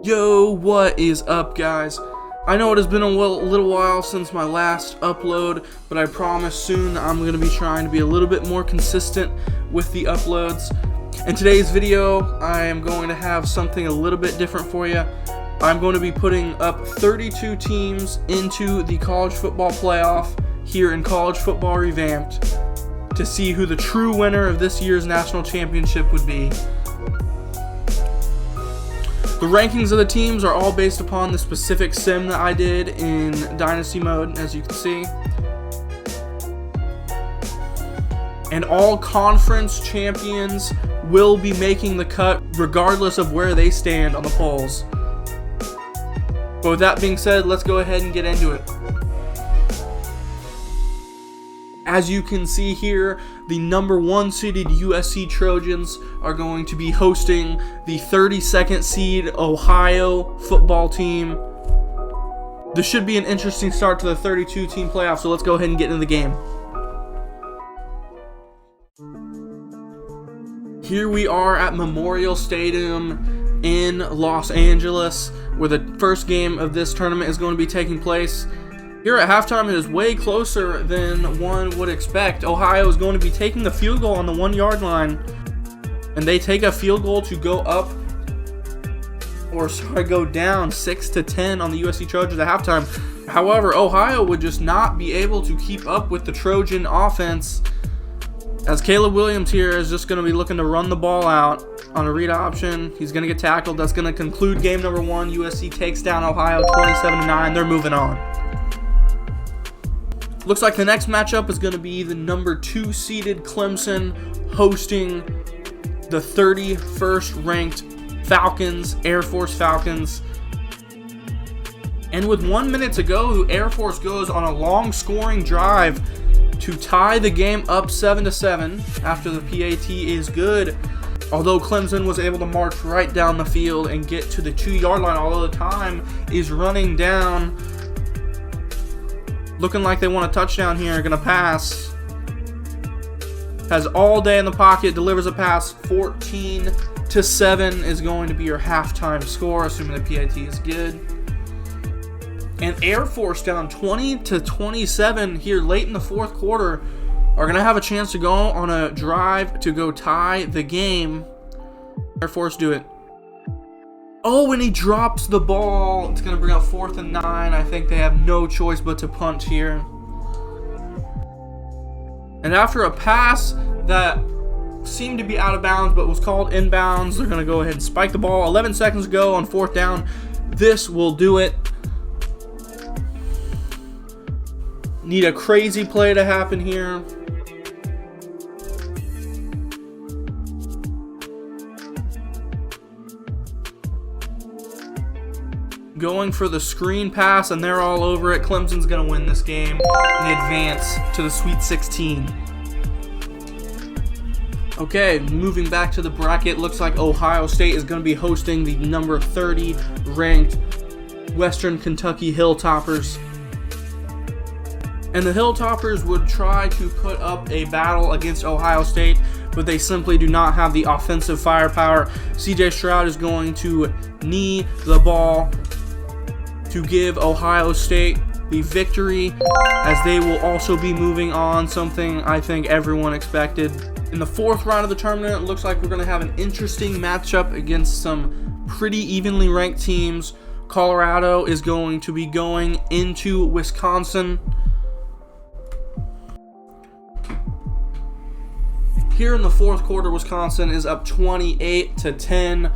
Yo, what is up, guys? I know it has been a little while since my last upload, but I promise soon I'm going to be trying to be a little bit more consistent with the uploads. In today's video, I am going to have something a little bit different for you. I'm going to be putting up 32 teams into the college football playoff here in College Football Revamped to see who the true winner of this year's national championship would be. The rankings of the teams are all based upon the specific sim that I did in Dynasty mode, as you can see. And all conference champions will be making the cut regardless of where they stand on the polls. But with that being said, let's go ahead and get into it. As you can see here, the number 1 seeded USC Trojans are going to be hosting the 32nd seed Ohio football team. This should be an interesting start to the 32 team playoff, so let's go ahead and get into the game. Here we are at Memorial Stadium in Los Angeles, where the first game of this tournament is going to be taking place. Here at halftime, it is way closer than one would expect. Ohio is going to be taking the field goal on the 1 yard line, and they take a field goal to go up, go down 6-10 on the USC Trojans at halftime. However, Ohio would just not be able to keep up with the Trojan offense, as Caleb Williams here is just going to be looking to run the ball out on a read option. He's going to get tackled. That's going to conclude game number 1. USC takes down Ohio 27-9. They're moving on. Looks like the next matchup is going to be the number 2 seeded Clemson hosting the 31st ranked Falcons, Air Force Falcons. And with 1 minute to go, Air Force goes on a long scoring drive to tie the game up 7-7 after the PAT is good. Although Clemson was able to march right down the field and get to the 2 yard line, although the time is running down. Looking like they want a touchdown here. Going to pass. Has all day in the pocket. Delivers a pass. 14-7 is going to be your halftime score, assuming the PAT is good. And Air Force down 20-27 here late in the fourth quarter are going to have a chance to go on a drive to go tie the game. Air Force do it. Oh, and he drops the ball. It's going to bring up 4th and 9. I think they have no choice but to punt here. And after a pass that seemed to be out of bounds but was called inbounds, they're going to go ahead and spike the ball. 11 seconds to go on 4th down. This will do it. Need a crazy play to happen here. Going for the screen pass, and they're all over it. Clemson's going to win this game and advance to the Sweet 16. Okay, moving back to the bracket, looks like Ohio State is going to be hosting the number 30 ranked Western Kentucky Hilltoppers. And the Hilltoppers would try to put up a battle against Ohio State, but they simply do not have the offensive firepower. CJ Stroud is going to knee the ball to give Ohio State the victory, as they will also be moving on, something I think everyone expected. In the 4th round of the tournament, it looks like we're going to have an interesting matchup against some pretty evenly ranked teams. Colorado is going to be going into Wisconsin. Here in the 4th quarter, Wisconsin is up 28-10.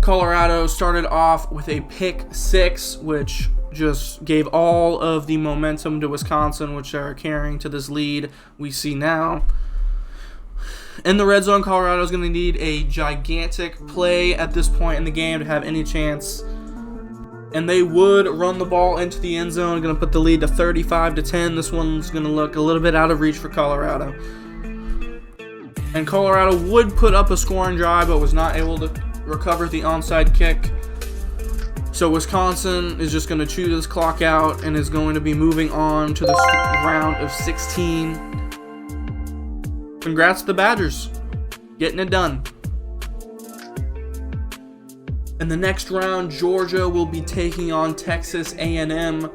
Colorado started off with a pick 6, which just gave all of the momentum to Wisconsin, which are carrying to this lead we see now. In the red zone, Colorado is going to need a gigantic play at this point in the game to have any chance. And they would run the ball into the end zone, going to put the lead to 35-10. This one's going to look a little bit out of reach for Colorado. And Colorado would put up a scoring drive, but was not able to recover the onside kick. So Wisconsin is just going to chew this clock out and is going to be moving on to the round of 16. Congrats to the Badgers, getting it done. In the next round, Georgia will be taking on Texas A&M,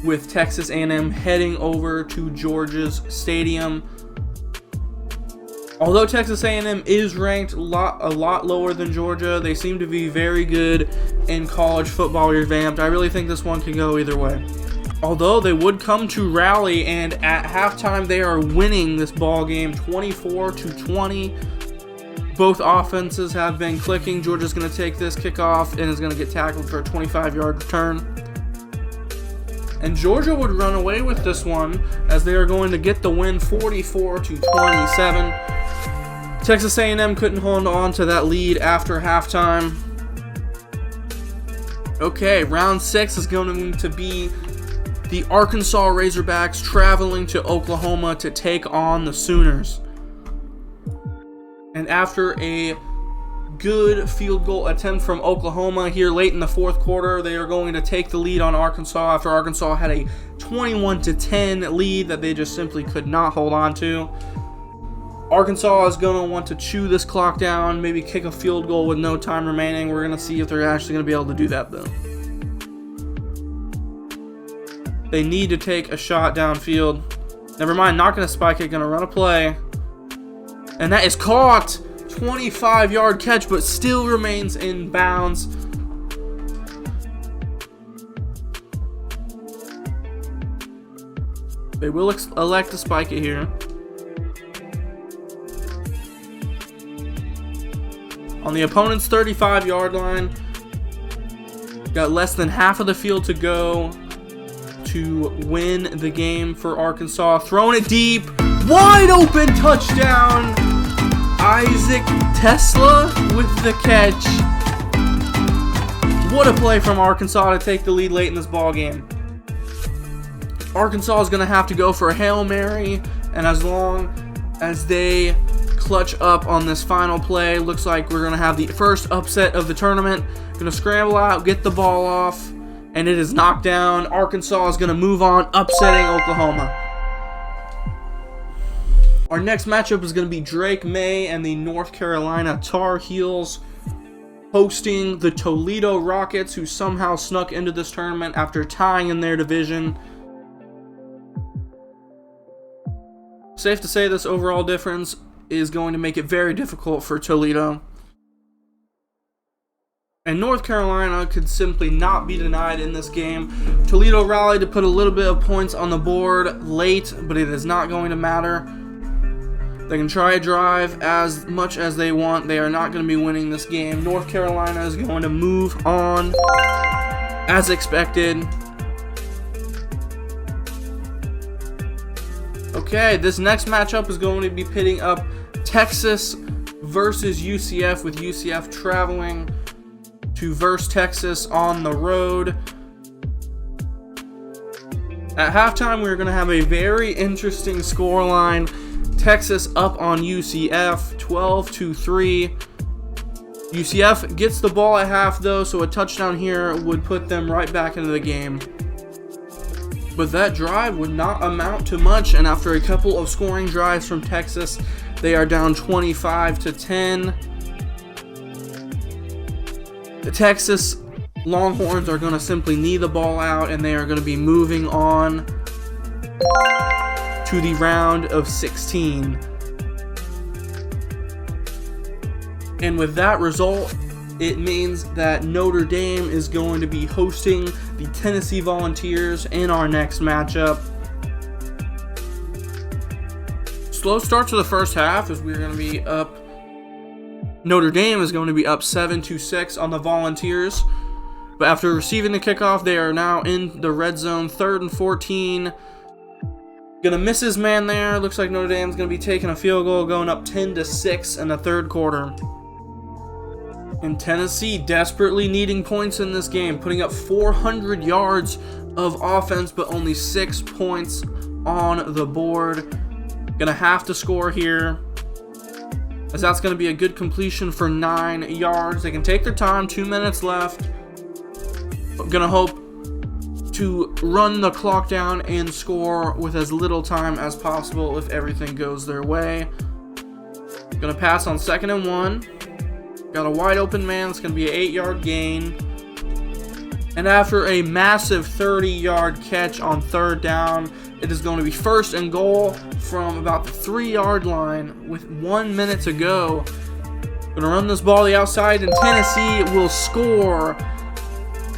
with Texas A&M heading over to Georgia's stadium. Although Texas A&M is ranked a lot lower than Georgia, they seem to be very good in college football revamped. I really think this one can go either way. Although they would come to rally, and at halftime they are winning this ball game 24-20. Both offenses have been clicking. Georgia's going to take this kickoff and is going to get tackled for a 25-yard return. And Georgia would run away with this one as they are going to get the win 44-27. Texas A&M couldn't hold on to that lead after halftime. Okay, round 6 is going to be the Arkansas Razorbacks traveling to Oklahoma to take on the Sooners. And after a good field goal attempt from Oklahoma here late in the fourth quarter, they are going to take the lead on Arkansas after Arkansas had a 21-10 lead that they just simply could not hold on to. Arkansas is going to want to chew this clock down, maybe kick a field goal with no time remaining. We're going to see if they're actually going to be able to do that, though. They need to take a shot downfield. Never mind, not going to spike it, going to run a play. And that is caught. 25-yard catch, but still remains in bounds. They will elect to spike it here. On the opponent's 35-yard line. Got less than half of the field to go to win the game for Arkansas. Throwing it deep. Wide open touchdown. Isaac Tesla with the catch. What a play from Arkansas to take the lead late in this ball game. Arkansas is going to have to go for a Hail Mary, and as long as they clutch up on this final play, looks like we're going to have the first upset of the tournament. Going to scramble out, get the ball off, and it is knocked down. Arkansas is going to move on, upsetting Oklahoma. Our next matchup is going to be Drake May and the North Carolina Tar Heels hosting the Toledo Rockets, who somehow snuck into this tournament after tying in their division. Safe to say this overall difference is going to make it very difficult for Toledo. And North Carolina could simply not be denied in this game. Toledo rallied to put a little bit of points on the board late, but it is not going to matter. They can try a drive as much as they want. They are not going to be winning this game. North Carolina is going to move on as expected. Okay, this next matchup is going to be pitting up Texas versus UCF, with UCF traveling to verse Texas on the road. At halftime, we're going to have a very interesting scoreline. Texas up on UCF 12-3. UCF gets the ball at half though, so a touchdown here would put them right back into the game. But that drive would not amount to much, and after a couple of scoring drives from Texas, they are down 25-10. The Texas Longhorns are going to simply knee the ball out, and they are going to be moving on to the round of 16. And with that result, it means that Notre Dame is going to be hosting the Tennessee Volunteers in our next matchup. Slow start to the first half as we're going to be up. Notre Dame is going to be up 7-6 on the Volunteers. But after receiving the kickoff, they are now in the red zone, 3rd and 14. Gonna miss his man there. Looks like Notre Dame's gonna be taking a field goal, going up 10-6 in the third quarter. And Tennessee desperately needing points in this game, putting up 400 yards of offense, but only 6 points on the board. Gonna have to score here, as that's gonna be a good completion for 9 yards. They can take their time, 2 minutes left. Gonna hope to run the clock down and score with as little time as possible if everything goes their way. Gonna pass on 2nd and 1. Got a wide open man. It's going to be an 8-yard gain. And after a massive 30-yard catch on 3rd down, it is going to be 1st and goal from about the 3-yard line with 1 minute to go. Going to run this ball the outside, and Tennessee will score.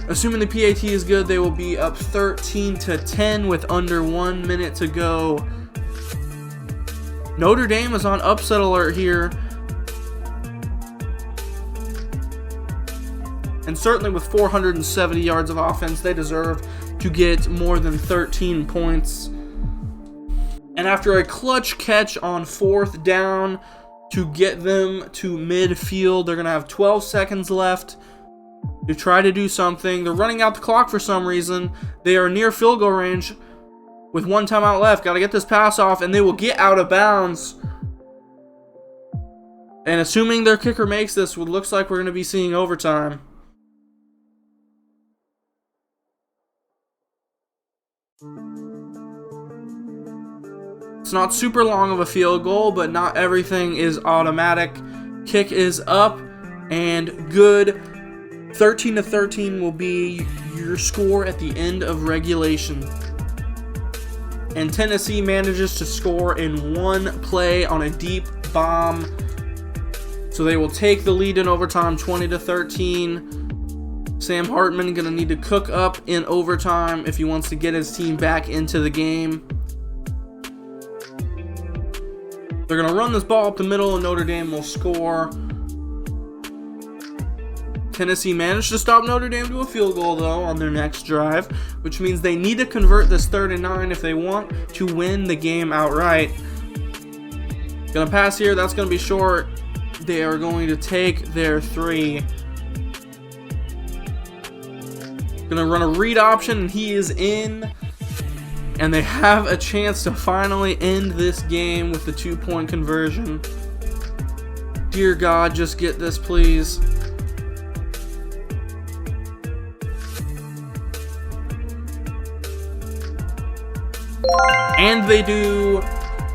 Assuming the PAT is good, they will be up 13-10 with under 1 minute to go. Notre Dame is on upset alert here. And certainly with 470 yards of offense, they deserve to get more than 13 points. And after a clutch catch on 4th down to get them to midfield, they're going to have 12 seconds left to try to do something. They're running out the clock for some reason. They are near field goal range with 1 timeout left. Got to get this pass off, and they will get out of bounds. And assuming their kicker makes this, it looks like we're going to be seeing overtime. It's not super long of a field goal, but not everything is automatic. Kick is up and good. 13-13 will be your score at the end of regulation. And Tennessee manages to score in 1 play on a deep bomb. So they will take the lead in overtime, 20-13. Sam Hartman going to need to cook up in overtime if he wants to get his team back into the game. They're going to run this ball up the middle, and Notre Dame will score. Tennessee managed to stop Notre Dame to a field goal, though, on their next drive, which means they need to convert this 3rd and 9 if they want to win the game outright. Going to pass here. That's going to be short. They are going to take their 3. Going to run a read option, and he is in. And they have a chance to finally end this game with the 2-point conversion. Dear God, just get this, please. And they do.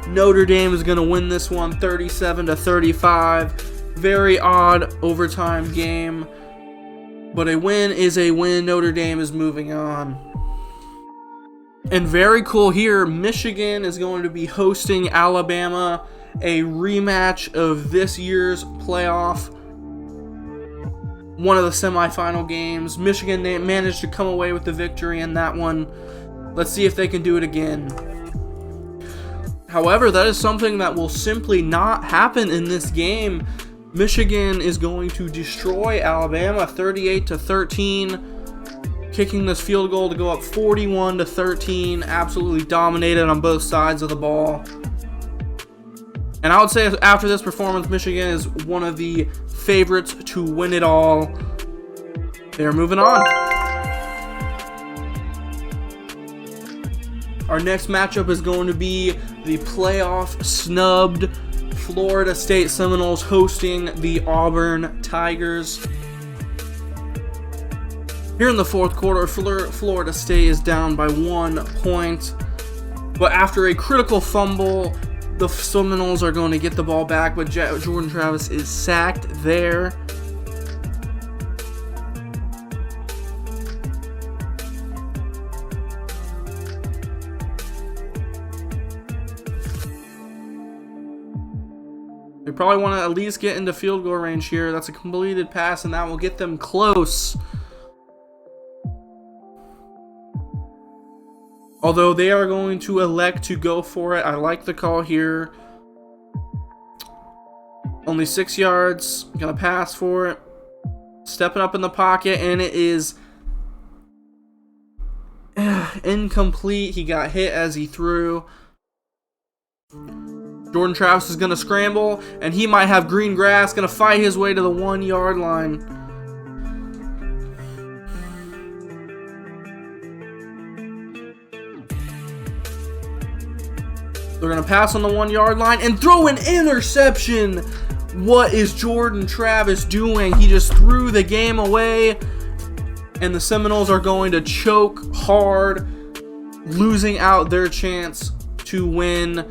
Notre Dame is going to win this one 37-35. Very odd overtime game. But a win is a win. Notre Dame is moving on. And very cool here, Michigan is going to be hosting Alabama, a rematch of this year's playoff. One of the semifinal games. Michigan managed to come away with the victory in that one. Let's see if they can do it again. However, that is something that will simply not happen in this game. Michigan is going to destroy Alabama 38-13. Kicking this field goal to go up 41-13. Absolutely dominated on both sides of the ball. And I would say after this performance, Michigan is one of the favorites to win it all. They're moving on. Our next matchup is going to be the playoff snubbed Florida State Seminoles hosting the Auburn Tigers. Here in the 4th quarter, Florida State is down by 1 point. But after a critical fumble, the Seminoles are going to get the ball back, but Jordan Travis is sacked there. They probably want to at least get into field goal range here. That's a completed pass, and that will get them close. Although they are going to elect to go for it. I like the call here. Only 6 yards. Gonna pass for it. Stepping up in the pocket, and it is incomplete. He got hit as he threw. Jordan Travis is gonna scramble, and he might have green grass. Gonna fight his way to the 1-yard line. They're going to pass on the 1-yard line and throw an interception. What is Jordan Travis doing? He just threw the game away. And the Seminoles are going to choke hard, losing out their chance to win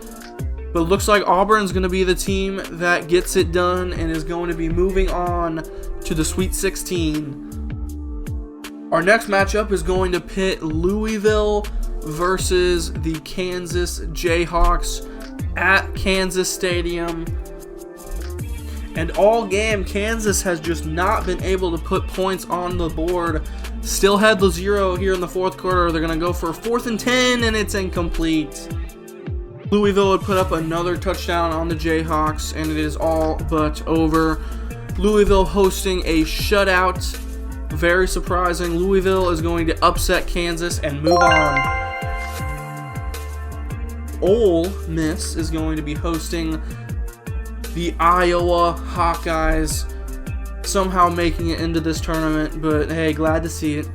But it looks like Auburn's going to be the team that gets it done and is going to be moving on to the Sweet 16. Our next matchup is going to pit Louisville versus the Kansas Jayhawks at Kansas Stadium. And all game, Kansas has just not been able to put points on the board. Still had the 0 here in the fourth quarter. They're going to go for a 4th and 10, and it's incomplete. Louisville would put up another touchdown on the Jayhawks, and it is all but over. Louisville hosting a shutout. Very surprising. Louisville is going to upset Kansas and move on. Ole Miss is going to be hosting the Iowa Hawkeyes, somehow making it into this tournament, but hey, glad to see it.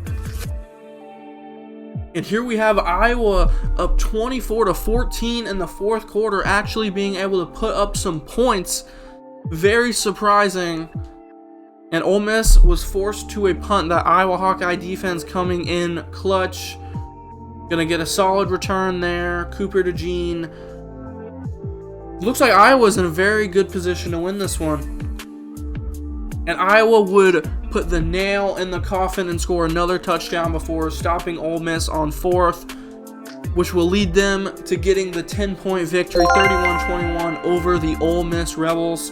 And here we have Iowa up 24-14 in the fourth quarter, actually being able to put up some points. Very surprising. And Ole Miss was forced to a punt. That Iowa Hawkeye defense coming in clutch. Gonna get a solid return there. Cooper DeJean. Looks like Iowa's in a very good position to win this one. And Iowa would put the nail in the coffin and score another touchdown before stopping Ole Miss on 4th, which will lead them to getting the 10-point victory, 31-21 over the Ole Miss Rebels.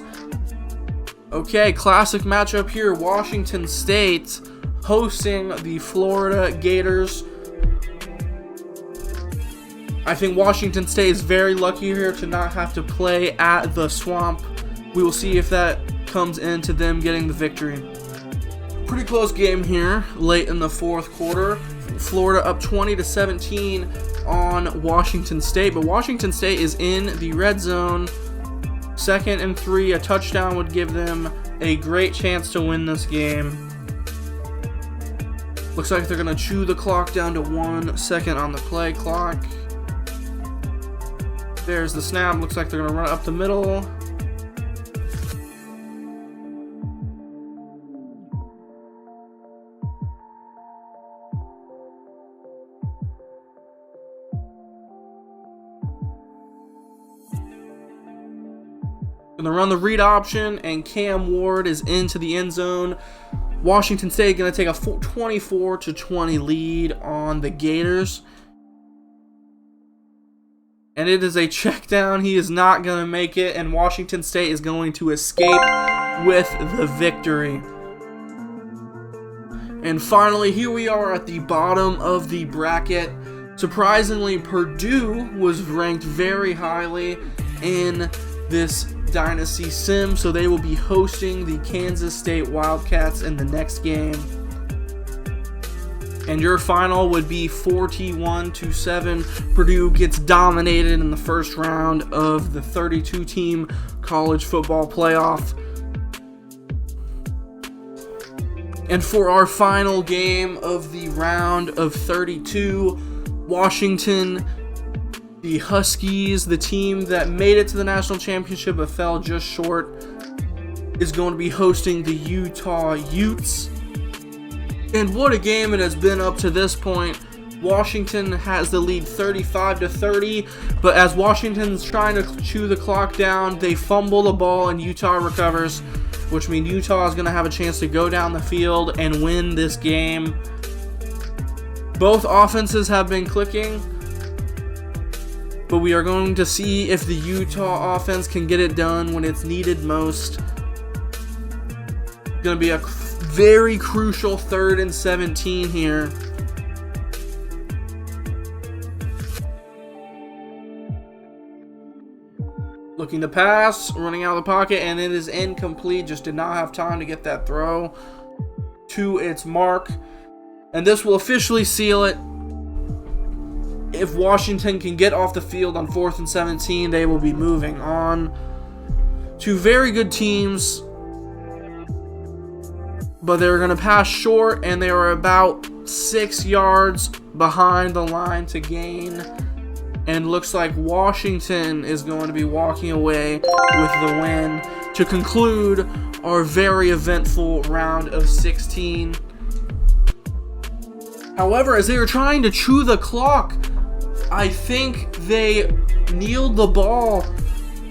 Okay, classic matchup here. Washington State hosting the Florida Gators. I think Washington State is very lucky here to not have to play at the Swamp. We will see if that comes into them getting the victory. Pretty close game here late in the fourth quarter. Florida up 20-17 on Washington State, but Washington State is in the red zone. 2nd and 3, a touchdown would give them a great chance to win this game. Looks like they're going to chew the clock down to 1 second on the play clock. There's the snap. Looks like they're going to run it up the middle. Going to run the read option, and Cam Ward is into the end zone. Washington State going to take a 24-20 lead on the Gators. And it is a check down. He is not going to make it, and Washington State is going to escape with the victory. And finally, here we are at the bottom of the bracket. Surprisingly, Purdue was ranked very highly in this Dynasty Sim, so they will be hosting the Kansas State Wildcats in the next game. And your final would be 41-7. Purdue gets dominated in the first round of the 32-team college football playoff. And for our final game of the round of 32, Washington, the Huskies, the team that made it to the national championship but fell just short, is going to be hosting the Utah Utes. And what a game it has been up to this point. Washington has the lead 35-30, but as Washington's trying to chew the clock down, they fumble the ball and Utah recovers, which means Utah is going to have a chance to go down the field and win this game. Both offenses have been clicking, but we are going to see if the Utah offense can get it done when it's needed most. It's going to be a very crucial 3rd and 17 here. Looking to pass, running out of the pocket, and it is incomplete. Just did not have time to get that throw to its mark. And this will officially seal it. If Washington can get off the field on 4th and 17, they will be moving on. Two very good teams, but they're going to pass short, and they are about 6 yards behind the line to gain. And looks like Washington is going to be walking away with the win to conclude our very eventful round of 16. However, as they were trying to chew the clock, I think they kneeled the ball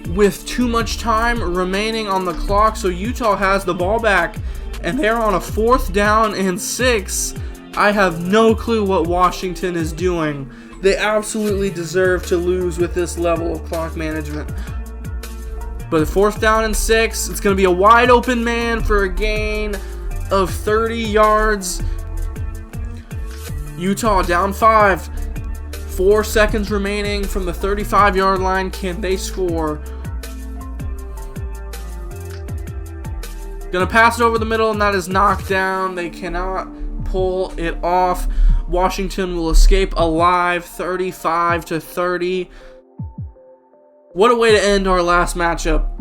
with too much time remaining on the clock. So Utah has the ball back, and they're on a 4th down and 6. I have no clue what Washington is doing. They absolutely deserve to lose with this level of clock management. But 4th down and 6, it's going to be a wide open man for a gain of 30 yards. Utah down 5. 4 seconds remaining from the 35-yard line. Can they score? Gonna pass it over the middle, and that is knocked down. They cannot pull it off. Washington will escape alive, 35-30. What a way to end our last matchup.